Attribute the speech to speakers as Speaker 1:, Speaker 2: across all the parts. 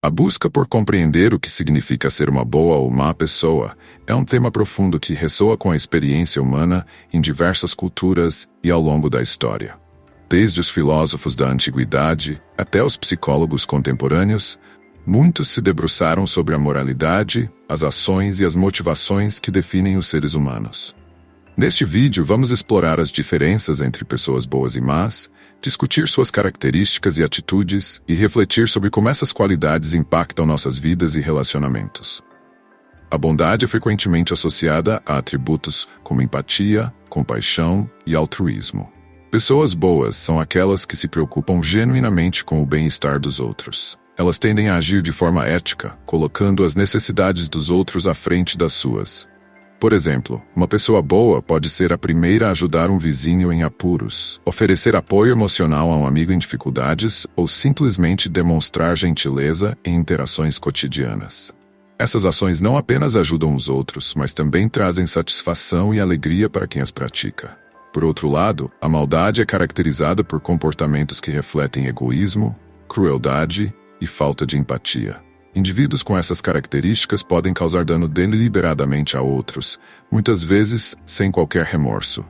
Speaker 1: A busca por compreender o que significa ser uma boa ou má pessoa é um tema profundo que ressoa com a experiência humana em diversas culturas e ao longo da história. Desde os filósofos da antiguidade até os psicólogos contemporâneos, muitos se debruçaram sobre a moralidade, as ações e as motivações que definem os seres humanos. Neste vídeo, vamos explorar as diferenças entre pessoas boas e más, discutir suas características e atitudes e refletir sobre como essas qualidades impactam nossas vidas e relacionamentos. A bondade é frequentemente associada a atributos como empatia, compaixão e altruísmo. Pessoas boas são aquelas que se preocupam genuinamente com o bem-estar dos outros. Elas tendem a agir de forma ética, colocando as necessidades dos outros à frente das suas. Por exemplo, uma pessoa boa pode ser a primeira a ajudar um vizinho em apuros, oferecer apoio emocional a um amigo em dificuldades ou simplesmente demonstrar gentileza em interações cotidianas. Essas ações não apenas ajudam os outros, mas também trazem satisfação e alegria para quem as pratica. Por outro lado, a maldade é caracterizada por comportamentos que refletem egoísmo, crueldade e falta de empatia. Indivíduos com essas características podem causar dano deliberadamente a outros, muitas vezes sem qualquer remorso.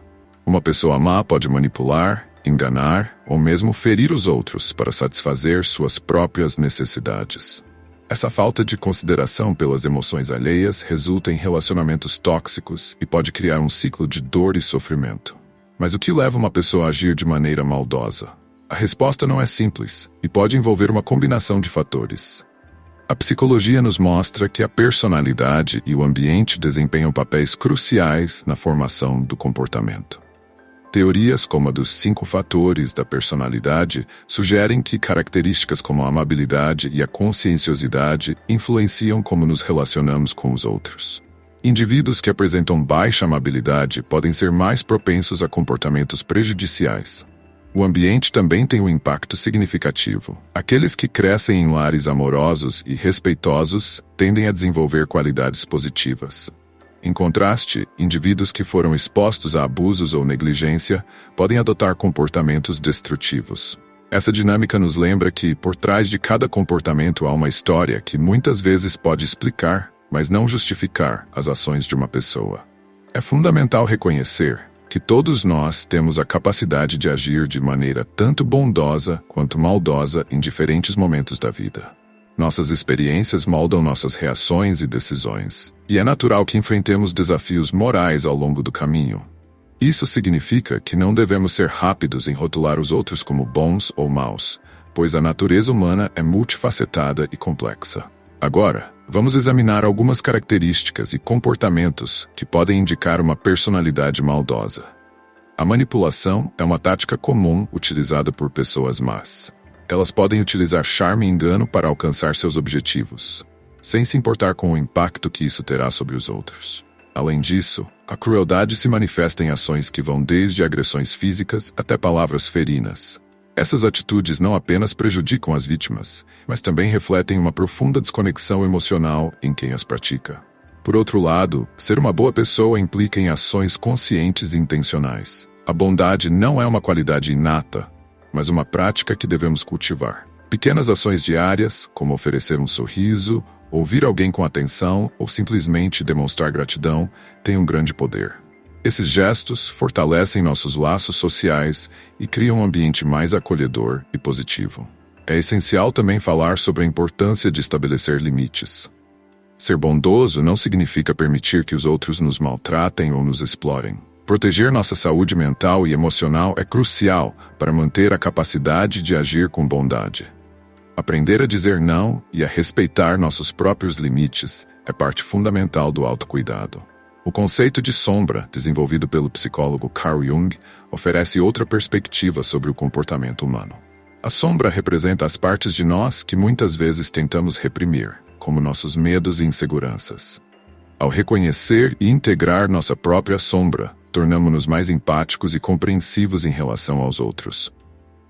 Speaker 1: Uma pessoa má pode manipular, enganar ou mesmo ferir os outros para satisfazer suas próprias necessidades. Essa falta de consideração pelas emoções alheias resulta em relacionamentos tóxicos e pode criar um ciclo de dor e sofrimento. Mas o que leva uma pessoa a agir de maneira maldosa? A resposta não é simples e pode envolver uma combinação de fatores. A psicologia nos mostra que a personalidade e o ambiente desempenham papéis cruciais na formação do comportamento. Teorias como a dos 5 fatores da personalidade sugerem que características como a amabilidade e a conscienciosidade influenciam como nos relacionamos com os outros. Indivíduos que apresentam baixa amabilidade podem ser mais propensos a comportamentos prejudiciais. O ambiente também tem um impacto significativo. Aqueles que crescem em lares amorosos e respeitosos tendem a desenvolver qualidades positivas. Em contraste, indivíduos que foram expostos a abusos ou negligência podem adotar comportamentos destrutivos. Essa dinâmica nos lembra que, por trás de cada comportamento há uma história que muitas vezes pode explicar, mas não justificar, as ações de uma pessoa. É fundamental reconhecer que todos nós temos a capacidade de agir de maneira tanto bondosa quanto maldosa em diferentes momentos da vida. Nossas experiências moldam nossas reações e decisões, e é natural que enfrentemos desafios morais ao longo do caminho. Isso significa que não devemos ser rápidos em rotular os outros como bons ou maus, pois a natureza humana é multifacetada e complexa. Agora, vamos examinar algumas características e comportamentos que podem indicar uma personalidade maldosa. A manipulação é uma tática comum utilizada por pessoas más. Elas podem utilizar charme e engano para alcançar seus objetivos, sem se importar com o impacto que isso terá sobre os outros. Além disso, a crueldade se manifesta em ações que vão desde agressões físicas até palavras ferinas. Essas atitudes não apenas prejudicam as vítimas, mas também refletem uma profunda desconexão emocional em quem as pratica. Por outro lado, ser uma boa pessoa implica em ações conscientes e intencionais. A bondade não é uma qualidade inata, mas uma prática que devemos cultivar. Pequenas ações diárias, como oferecer um sorriso, ouvir alguém com atenção ou simplesmente demonstrar gratidão, têm um grande poder. Esses gestos fortalecem nossos laços sociais e criam um ambiente mais acolhedor e positivo. É essencial também falar sobre a importância de estabelecer limites. Ser bondoso não significa permitir que os outros nos maltratem ou nos explorem. Proteger nossa saúde mental e emocional é crucial para manter a capacidade de agir com bondade. Aprender a dizer não e a respeitar nossos próprios limites é parte fundamental do autocuidado. O conceito de sombra, desenvolvido pelo psicólogo Carl Jung, oferece outra perspectiva sobre o comportamento humano. A sombra representa as partes de nós que muitas vezes tentamos reprimir, como nossos medos e inseguranças. Ao reconhecer e integrar nossa própria sombra, tornamo-nos mais empáticos e compreensivos em relação aos outros.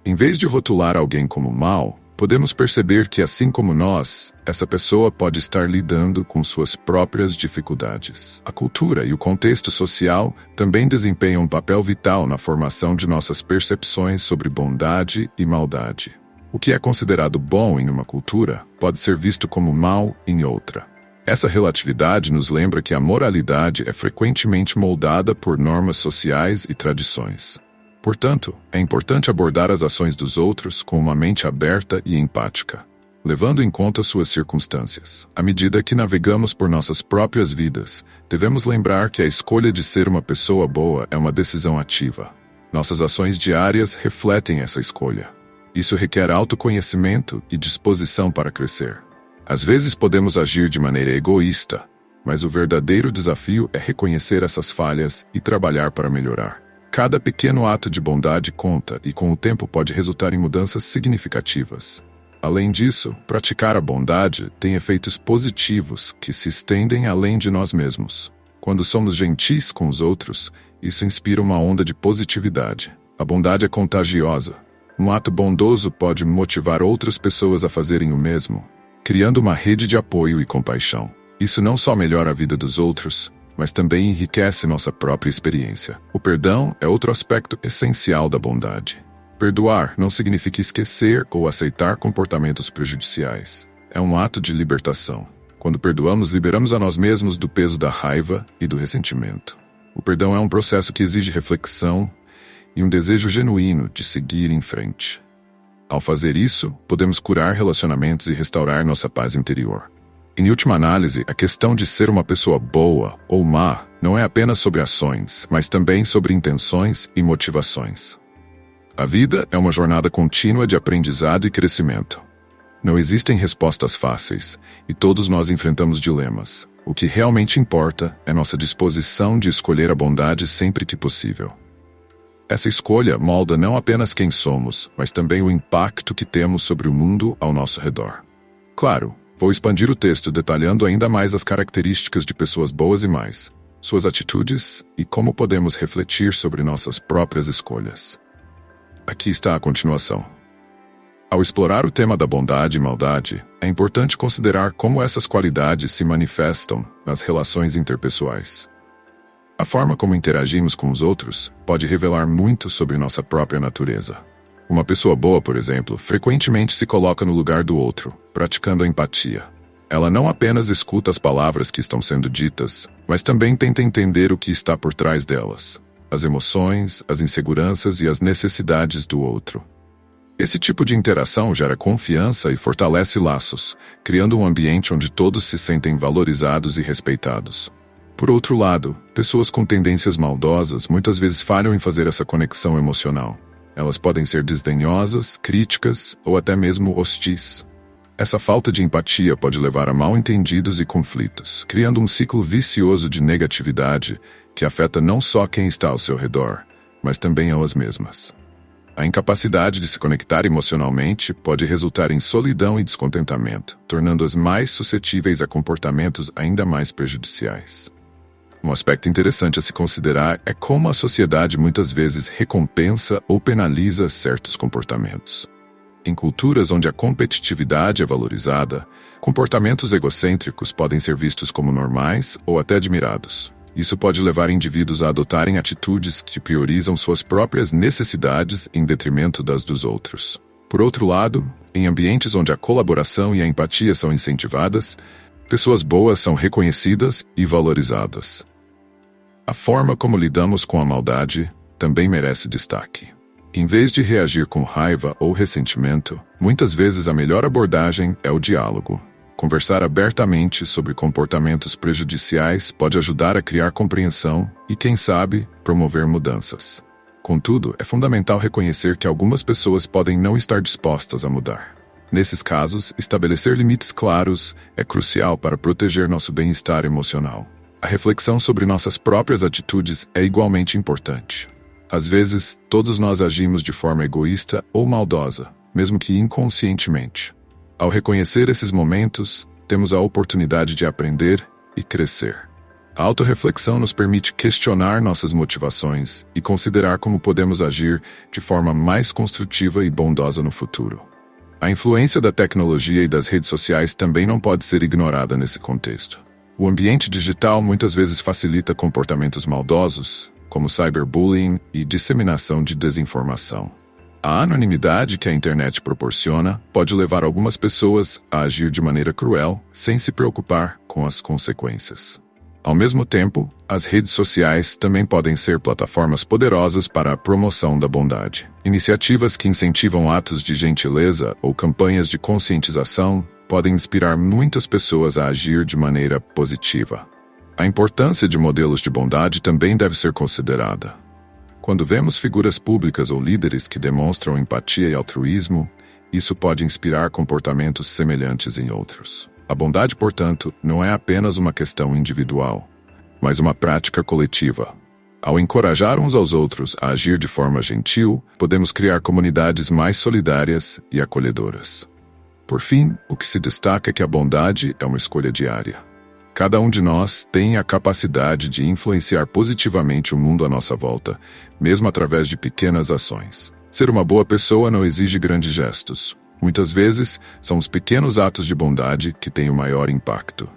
Speaker 1: Em vez de rotular alguém como mau, podemos perceber que, assim como nós, essa pessoa pode estar lidando com suas próprias dificuldades. A cultura e o contexto social também desempenham um papel vital na formação de nossas percepções sobre bondade e maldade. O que é considerado bom em uma cultura pode ser visto como mal em outra. Essa relatividade nos lembra que a moralidade é frequentemente moldada por normas sociais e tradições. Portanto, é importante abordar as ações dos outros com uma mente aberta e empática, levando em conta suas circunstâncias. À medida que navegamos por nossas próprias vidas, devemos lembrar que a escolha de ser uma pessoa boa é uma decisão ativa. Nossas ações diárias refletem essa escolha. Isso requer autoconhecimento e disposição para crescer. Às vezes podemos agir de maneira egoísta, mas o verdadeiro desafio é reconhecer essas falhas e trabalhar para melhorar. Cada pequeno ato de bondade conta e com o tempo pode resultar em mudanças significativas. Além disso, praticar a bondade tem efeitos positivos que se estendem além de nós mesmos. Quando somos gentis com os outros, isso inspira uma onda de positividade. A bondade é contagiosa. Um ato bondoso pode motivar outras pessoas a fazerem o mesmo, criando uma rede de apoio e compaixão. Isso não só melhora a vida dos outros, mas também enriquece nossa própria experiência. O perdão é outro aspecto essencial da bondade. Perdoar não significa esquecer ou aceitar comportamentos prejudiciais. É um ato de libertação. Quando perdoamos, liberamos a nós mesmos do peso da raiva e do ressentimento. O perdão é um processo que exige reflexão e um desejo genuíno de seguir em frente. Ao fazer isso, podemos curar relacionamentos e restaurar nossa paz interior. Em última análise, a questão de ser uma pessoa boa ou má não é apenas sobre ações, mas também sobre intenções e motivações. A vida é uma jornada contínua de aprendizado e crescimento. Não existem respostas fáceis, e todos nós enfrentamos dilemas. O que realmente importa é nossa disposição de escolher a bondade sempre que possível. Essa escolha molda não apenas quem somos, mas também o impacto que temos sobre o mundo ao nosso redor. Claro, vou expandir o texto detalhando ainda mais as características de pessoas boas e más, suas atitudes e como podemos refletir sobre nossas próprias escolhas. Aqui está a continuação. Ao explorar o tema da bondade e maldade, é importante considerar como essas qualidades se manifestam nas relações interpessoais. A forma como interagimos com os outros pode revelar muito sobre nossa própria natureza. Uma pessoa boa, por exemplo, frequentemente se coloca no lugar do outro, praticando a empatia. Ela não apenas escuta as palavras que estão sendo ditas, mas também tenta entender o que está por trás delas, as emoções, as inseguranças e as necessidades do outro. Esse tipo de interação gera confiança e fortalece laços, criando um ambiente onde todos se sentem valorizados e respeitados. Por outro lado, pessoas com tendências maldosas muitas vezes falham em fazer essa conexão emocional. Elas podem ser desdenhosas, críticas ou até mesmo hostis. Essa falta de empatia pode levar a mal-entendidos e conflitos, criando um ciclo vicioso de negatividade que afeta não só quem está ao seu redor, mas também elas mesmas. A incapacidade de se conectar emocionalmente pode resultar em solidão e descontentamento, tornando-as mais suscetíveis a comportamentos ainda mais prejudiciais. Um aspecto interessante a se considerar é como a sociedade muitas vezes recompensa ou penaliza certos comportamentos. Em culturas onde a competitividade é valorizada, comportamentos egocêntricos podem ser vistos como normais ou até admirados. Isso pode levar indivíduos a adotarem atitudes que priorizam suas próprias necessidades em detrimento das dos outros. Por outro lado, em ambientes onde a colaboração e a empatia são incentivadas, pessoas boas são reconhecidas e valorizadas. A forma como lidamos com a maldade também merece destaque. Em vez de reagir com raiva ou ressentimento, muitas vezes a melhor abordagem é o diálogo. Conversar abertamente sobre comportamentos prejudiciais pode ajudar a criar compreensão e, quem sabe, promover mudanças. Contudo, é fundamental reconhecer que algumas pessoas podem não estar dispostas a mudar. Nesses casos, estabelecer limites claros é crucial para proteger nosso bem-estar emocional. A reflexão sobre nossas próprias atitudes é igualmente importante. Às vezes, todos nós agimos de forma egoísta ou maldosa, mesmo que inconscientemente. Ao reconhecer esses momentos, temos a oportunidade de aprender e crescer. A autorreflexão nos permite questionar nossas motivações e considerar como podemos agir de forma mais construtiva e bondosa no futuro. A influência da tecnologia e das redes sociais também não pode ser ignorada nesse contexto. O ambiente digital muitas vezes facilita comportamentos maldosos, como cyberbullying e disseminação de desinformação. A anonimidade que a internet proporciona pode levar algumas pessoas a agir de maneira cruel, sem se preocupar com as consequências. Ao mesmo tempo, as redes sociais também podem ser plataformas poderosas para a promoção da bondade. Iniciativas que incentivam atos de gentileza ou campanhas de conscientização podem inspirar muitas pessoas a agir de maneira positiva. A importância de modelos de bondade também deve ser considerada. Quando vemos figuras públicas ou líderes que demonstram empatia e altruísmo, isso pode inspirar comportamentos semelhantes em outros. A bondade, portanto, não é apenas uma questão individual, mas uma prática coletiva. Ao encorajar uns aos outros a agir de forma gentil, podemos criar comunidades mais solidárias e acolhedoras. Por fim, o que se destaca é que a bondade é uma escolha diária. Cada um de nós tem a capacidade de influenciar positivamente o mundo à nossa volta, mesmo através de pequenas ações. Ser uma boa pessoa não exige grandes gestos. Muitas vezes, são os pequenos atos de bondade que têm o maior impacto.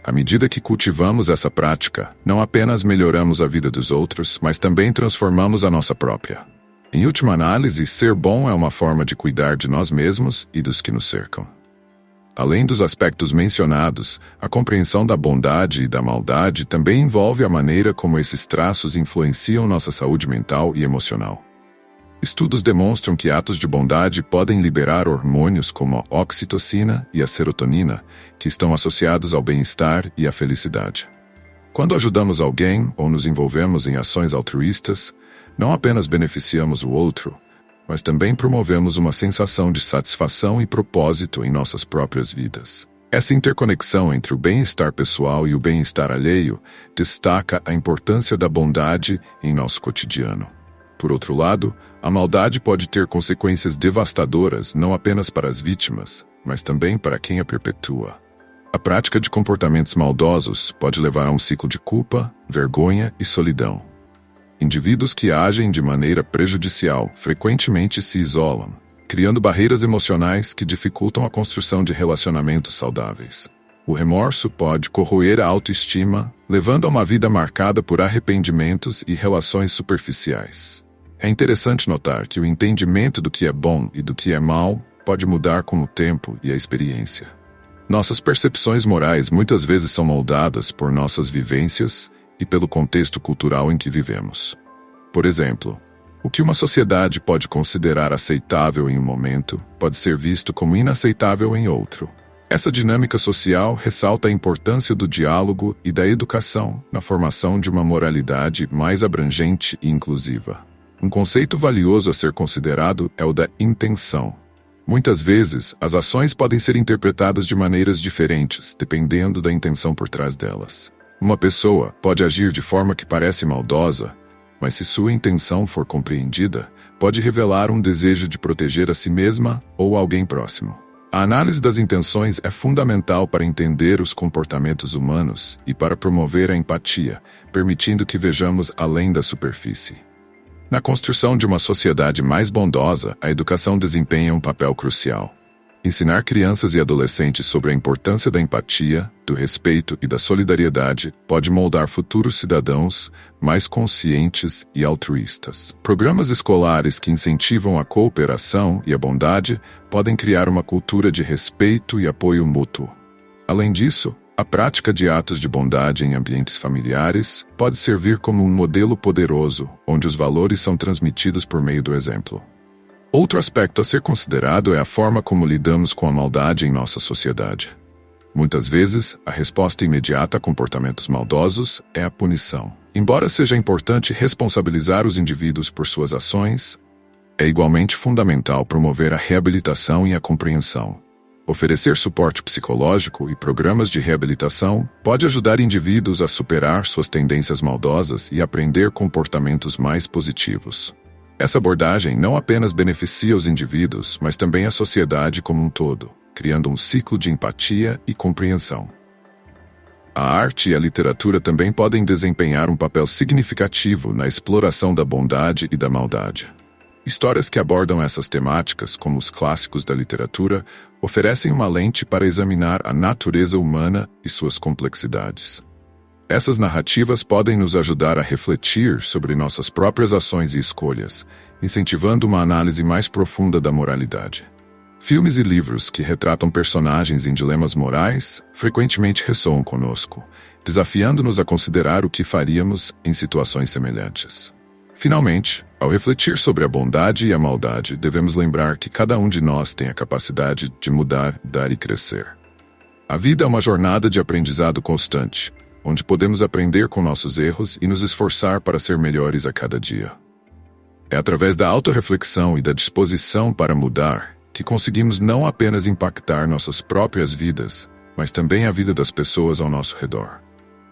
Speaker 1: À medida que cultivamos essa prática, não apenas melhoramos a vida dos outros, mas também transformamos a nossa própria. Em última análise, ser bom é uma forma de cuidar de nós mesmos e dos que nos cercam. Além dos aspectos mencionados, a compreensão da bondade e da maldade também envolve a maneira como esses traços influenciam nossa saúde mental e emocional. Estudos demonstram que atos de bondade podem liberar hormônios como a oxitocina e a serotonina, que estão associados ao bem-estar e à felicidade. Quando ajudamos alguém ou nos envolvemos em ações altruístas, não apenas beneficiamos o outro, mas também promovemos uma sensação de satisfação e propósito em nossas próprias vidas. Essa interconexão entre o bem-estar pessoal e o bem-estar alheio destaca a importância da bondade em nosso cotidiano. Por outro lado, a maldade pode ter consequências devastadoras não apenas para as vítimas, mas também para quem a perpetua. A prática de comportamentos maldosos pode levar a um ciclo de culpa, vergonha e solidão. Indivíduos que agem de maneira prejudicial frequentemente se isolam, criando barreiras emocionais que dificultam a construção de relacionamentos saudáveis. O remorso pode corroer a autoestima, levando a uma vida marcada por arrependimentos e relações superficiais. É interessante notar que o entendimento do que é bom e do que é mal pode mudar com o tempo e a experiência. Nossas percepções morais muitas vezes são moldadas por nossas vivências e pelo contexto cultural em que vivemos. Por exemplo, o que uma sociedade pode considerar aceitável em um momento pode ser visto como inaceitável em outro. Essa dinâmica social ressalta a importância do diálogo e da educação na formação de uma moralidade mais abrangente e inclusiva. Um conceito valioso a ser considerado é o da intenção. Muitas vezes, as ações podem ser interpretadas de maneiras diferentes, dependendo da intenção por trás delas. Uma pessoa pode agir de forma que parece maldosa, mas se sua intenção for compreendida, pode revelar um desejo de proteger a si mesma ou alguém próximo. A análise das intenções é fundamental para entender os comportamentos humanos e para promover a empatia, permitindo que vejamos além da superfície. Na construção de uma sociedade mais bondosa, a educação desempenha um papel crucial. Ensinar crianças e adolescentes sobre a importância da empatia, do respeito e da solidariedade pode moldar futuros cidadãos mais conscientes e altruístas. Programas escolares que incentivam a cooperação e a bondade podem criar uma cultura de respeito e apoio mútuo. Além disso, a prática de atos de bondade em ambientes familiares pode servir como um modelo poderoso, onde os valores são transmitidos por meio do exemplo. Outro aspecto a ser considerado é a forma como lidamos com a maldade em nossa sociedade. Muitas vezes, a resposta imediata a comportamentos maldosos é a punição. Embora seja importante responsabilizar os indivíduos por suas ações, é igualmente fundamental promover a reabilitação e a compreensão. Oferecer suporte psicológico e programas de reabilitação pode ajudar indivíduos a superar suas tendências maldosas e aprender comportamentos mais positivos. Essa abordagem não apenas beneficia os indivíduos, mas também a sociedade como um todo, criando um ciclo de empatia e compreensão. A arte e a literatura também podem desempenhar um papel significativo na exploração da bondade e da maldade. Histórias que abordam essas temáticas, como os clássicos da literatura, oferecem uma lente para examinar a natureza humana e suas complexidades. Essas narrativas podem nos ajudar a refletir sobre nossas próprias ações e escolhas, incentivando uma análise mais profunda da moralidade. Filmes e livros que retratam personagens em dilemas morais frequentemente ressoam conosco, desafiando-nos a considerar o que faríamos em situações semelhantes. Finalmente, ao refletir sobre a bondade e a maldade, devemos lembrar que cada um de nós tem a capacidade de mudar, dar e crescer. A vida é uma jornada de aprendizado constante, onde podemos aprender com nossos erros e nos esforçar para ser melhores a cada dia. É através da autorreflexão e da disposição para mudar que conseguimos não apenas impactar nossas próprias vidas, mas também a vida das pessoas ao nosso redor.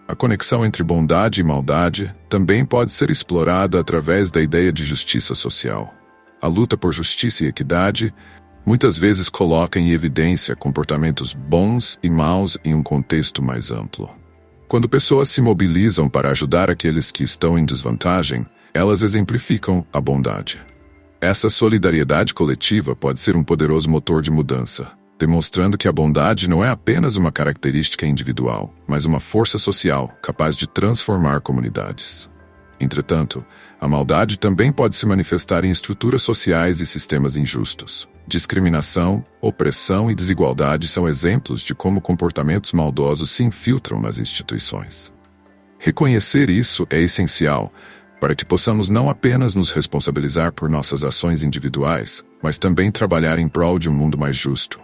Speaker 1: A conexão entre bondade e maldade também pode ser explorada através da ideia de justiça social. A luta por justiça e equidade muitas vezes coloca em evidência comportamentos bons e maus em um contexto mais amplo. Quando pessoas se mobilizam para ajudar aqueles que estão em desvantagem, elas exemplificam a bondade. Essa solidariedade coletiva pode ser um poderoso motor de mudança, demonstrando que a bondade não é apenas uma característica individual, mas uma força social capaz de transformar comunidades. Entretanto, a maldade também pode se manifestar em estruturas sociais e sistemas injustos. Discriminação, opressão e desigualdade são exemplos de como comportamentos maldosos se infiltram nas instituições. Reconhecer isso é essencial para que possamos não apenas nos responsabilizar por nossas ações individuais, mas também trabalhar em prol de um mundo mais justo.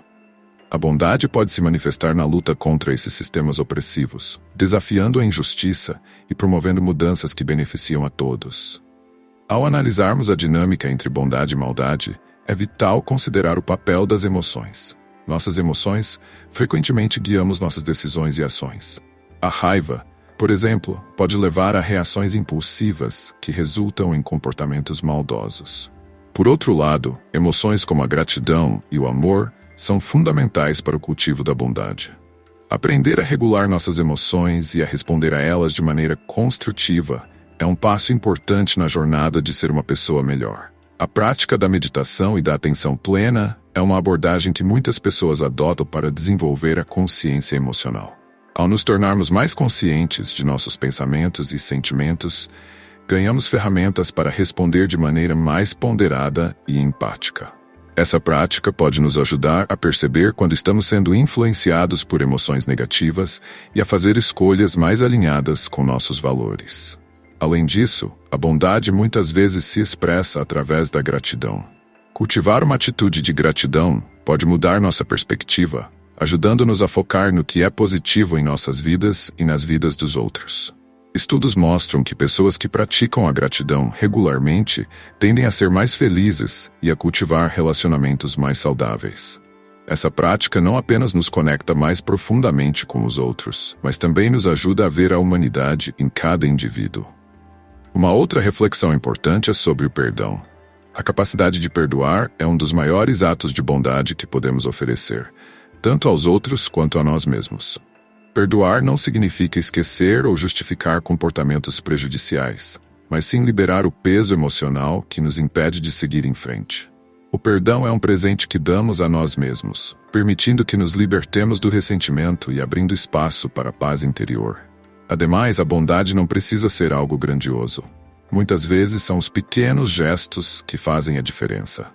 Speaker 1: A bondade pode se manifestar na luta contra esses sistemas opressivos, desafiando a injustiça e promovendo mudanças que beneficiam a todos. Ao analisarmos a dinâmica entre bondade e maldade, é vital considerar o papel das emoções. Nossas emoções frequentemente guiamos nossas decisões e ações. A raiva, por exemplo, pode levar a reações impulsivas que resultam em comportamentos maldosos. Por outro lado, emoções como a gratidão e o amor são fundamentais para o cultivo da bondade. Aprender a regular nossas emoções e a responder a elas de maneira construtiva é um passo importante na jornada de ser uma pessoa melhor. A prática da meditação e da atenção plena é uma abordagem que muitas pessoas adotam para desenvolver a consciência emocional. Ao nos tornarmos mais conscientes de nossos pensamentos e sentimentos, ganhamos ferramentas para responder de maneira mais ponderada e empática. Essa prática pode nos ajudar a perceber quando estamos sendo influenciados por emoções negativas e a fazer escolhas mais alinhadas com nossos valores. Além disso, a bondade muitas vezes se expressa através da gratidão. Cultivar uma atitude de gratidão pode mudar nossa perspectiva, ajudando-nos a focar no que é positivo em nossas vidas e nas vidas dos outros. Estudos mostram que pessoas que praticam a gratidão regularmente tendem a ser mais felizes e a cultivar relacionamentos mais saudáveis. Essa prática não apenas nos conecta mais profundamente com os outros, mas também nos ajuda a ver a humanidade em cada indivíduo. Uma outra reflexão importante é sobre o perdão. A capacidade de perdoar é um dos maiores atos de bondade que podemos oferecer, tanto aos outros quanto a nós mesmos. Perdoar não significa esquecer ou justificar comportamentos prejudiciais, mas sim liberar o peso emocional que nos impede de seguir em frente. O perdão é um presente que damos a nós mesmos, permitindo que nos libertemos do ressentimento e abrindo espaço para a paz interior. Ademais, a bondade não precisa ser algo grandioso. Muitas vezes são os pequenos gestos que fazem a diferença.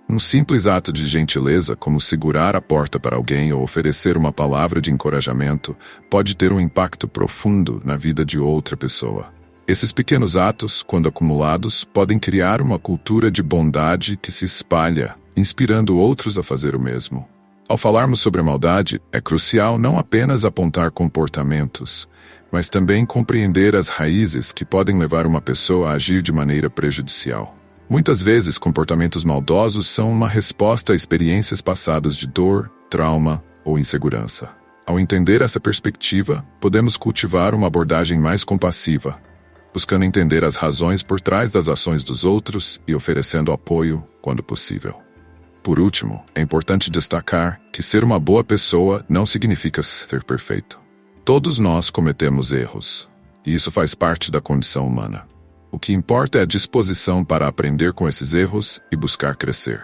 Speaker 1: Um simples ato de gentileza, como segurar a porta para alguém ou oferecer uma palavra de encorajamento, pode ter um impacto profundo na vida de outra pessoa. Esses pequenos atos, quando acumulados, podem criar uma cultura de bondade que se espalha, inspirando outros a fazer o mesmo. Ao falarmos sobre a maldade, é crucial não apenas apontar comportamentos, mas também compreender as raízes que podem levar uma pessoa a agir de maneira prejudicial. Muitas vezes, comportamentos maldosos são uma resposta a experiências passadas de dor, trauma ou insegurança. Ao entender essa perspectiva, podemos cultivar uma abordagem mais compassiva, buscando entender as razões por trás das ações dos outros e oferecendo apoio quando possível. Por último, é importante destacar que ser uma boa pessoa não significa ser perfeito. Todos nós cometemos erros, e isso faz parte da condição humana. O que importa é a disposição para aprender com esses erros e buscar crescer.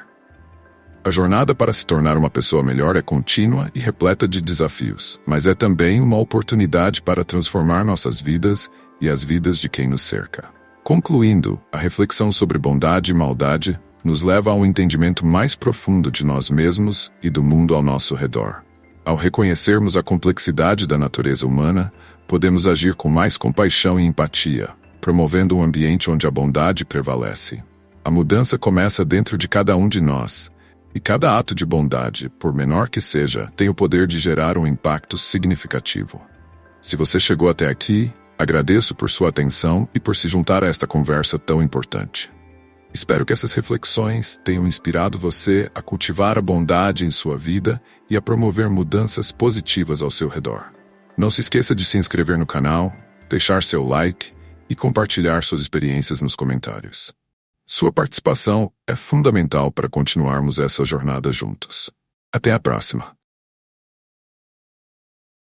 Speaker 1: A jornada para se tornar uma pessoa melhor é contínua e repleta de desafios, mas é também uma oportunidade para transformar nossas vidas e as vidas de quem nos cerca. Concluindo, a reflexão sobre bondade e maldade nos leva a um entendimento mais profundo de nós mesmos e do mundo ao nosso redor. Ao reconhecermos a complexidade da natureza humana, podemos agir com mais compaixão e empatia, promovendo um ambiente onde a bondade prevalece. A mudança começa dentro de cada um de nós, e cada ato de bondade, por menor que seja, tem o poder de gerar um impacto significativo. Se você chegou até aqui, agradeço por sua atenção e por se juntar a esta conversa tão importante. Espero que essas reflexões tenham inspirado você a cultivar a bondade em sua vida e a promover mudanças positivas ao seu redor. Não se esqueça de se inscrever no canal, deixar seu like e compartilhar suas experiências nos comentários. Sua participação é fundamental para continuarmos essa jornada juntos. Até a próxima!